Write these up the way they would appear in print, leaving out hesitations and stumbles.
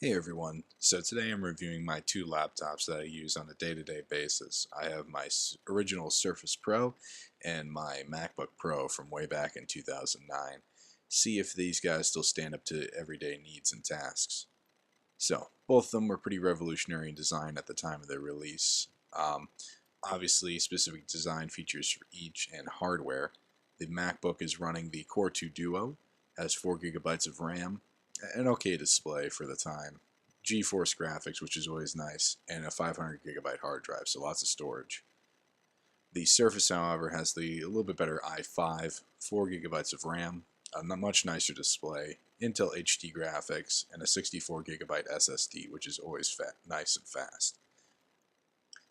Hey everyone, so today I'm reviewing my two laptops that I use on a day-to-day basis. I have my original Surface Pro and my MacBook Pro from way back in 2009. See if these guys still stand up to everyday needs and tasks. So, both of them were pretty revolutionary in design at the time of their release. Obviously, specific design features for each and hardware. The MacBook is running the Core 2 Duo, has 4 gigabytes of RAM, an okay display for the time, GeForce graphics, which is always nice, and a 500 gigabyte hard drive, so lots of storage. The Surface, however, has the a little bit better i5, 4 gigabytes of RAM, a much nicer display, Intel HD graphics, and a 64 gigabyte SSD, which is always nice and fast.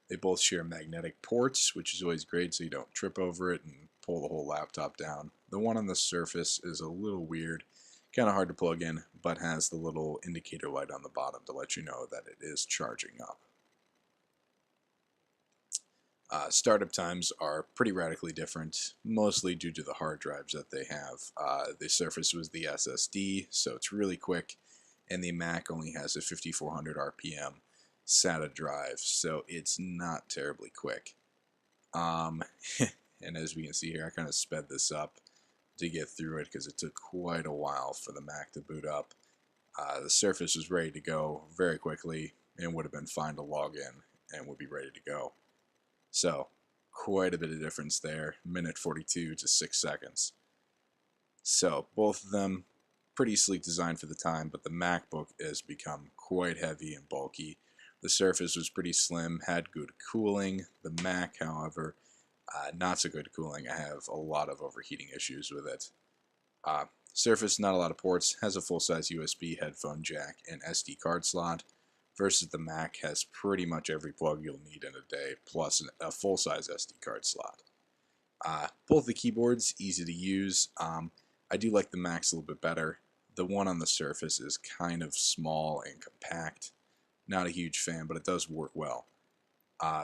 They both share magnetic ports, which is always great so you don't trip over it and pull the whole laptop down. The one on the Surface is a little weird, kind of hard to plug in, but has the little indicator light on the bottom to let you know that it is charging up. Startup times are pretty radically different, mostly due to the hard drives that they have. The Surface was the SSD, so it's really quick, and the Mac only has a 5400 RPM SATA drive, so it's not terribly quick. And as we can see here, I kind of sped this up to get through it because it took quite a while for the Mac to boot up. The Surface was ready to go very quickly and would have been fine to log in and would be ready to go. So, quite a bit of difference there, minute 42 to 6 seconds. So, both of them pretty sleek design for the time, but the MacBook has become quite heavy and bulky. The Surface was pretty slim, had good cooling. The Mac, however, not so good cooling. I have a lot of overheating issues with it. Surface, not a lot of ports, has a full-size USB headphone jack and SD card slot, versus the Mac has pretty much every plug you'll need in a day, plus a full-size SD card slot. Both the keyboards, easy to use. I do like the Mac's a little bit better. The one on the Surface is kind of small and compact. Not a huge fan, but it does work well.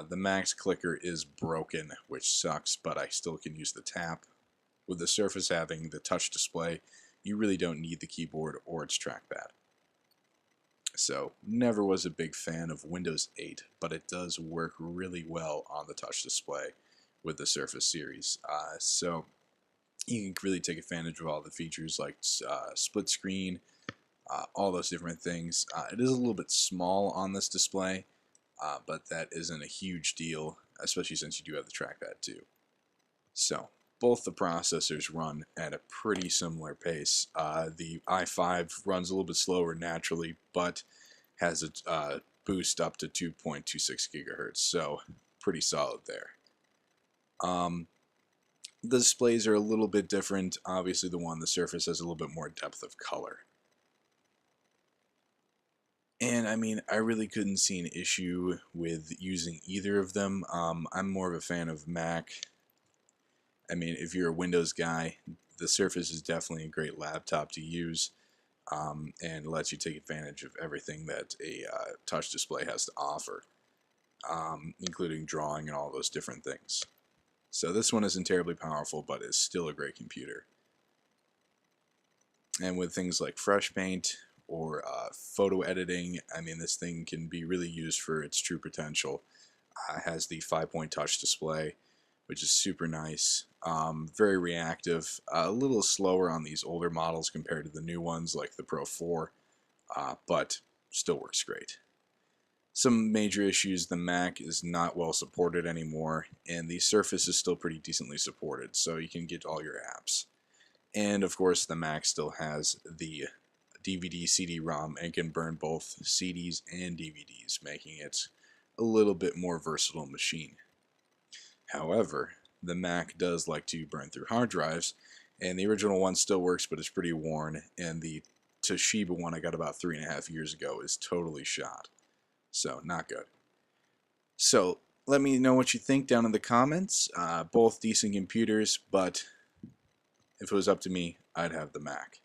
The Mac's clicker is broken, which sucks, but I still can use the tap. With the Surface having the touch display, you really don't need the keyboard or its trackpad. So, never was a big fan of Windows 8, but it does work really well on the touch display with the Surface series. So, you can really take advantage of all the features like split screen, all those different things. It is a little bit small on this display, but that isn't a huge deal, especially since you do have the trackpad too. So, both the processors run at a pretty similar pace. The i5 runs a little bit slower naturally, but has a boost up to 2.26 gigahertz, so pretty solid there. The displays are a little bit different. Obviously, the one on the Surface has a little bit more depth of color. And I mean, I really couldn't see an issue with using either of them. I'm more of a fan of Mac. I mean, if you're a Windows guy, the Surface is definitely a great laptop to use, and lets you take advantage of everything that a touch display has to offer, including drawing and all those different things. So this one isn't terribly powerful, but is still a great computer. And with things like Fresh Paint or photo editing, I mean, this thing can be really used for its true potential. It has the 5-point touch display, which is super nice. Very reactive, a little slower on these older models compared to the new ones like the Pro 4, but still works great. Some major issues: the Mac is not well supported anymore, and the Surface is still pretty decently supported, so you can get all your apps. And of course, the Mac still has the DVD CD-ROM and can burn both CDs and DVDs, making it a little bit more versatile machine. However, the Mac does like to burn through hard drives, and the original one still works, but it's pretty worn, and the Toshiba one I got about 3.5 years ago is totally shot. So, not good. So, let me know what you think down in the comments. Both decent computers, but if it was up to me, I'd have the Mac.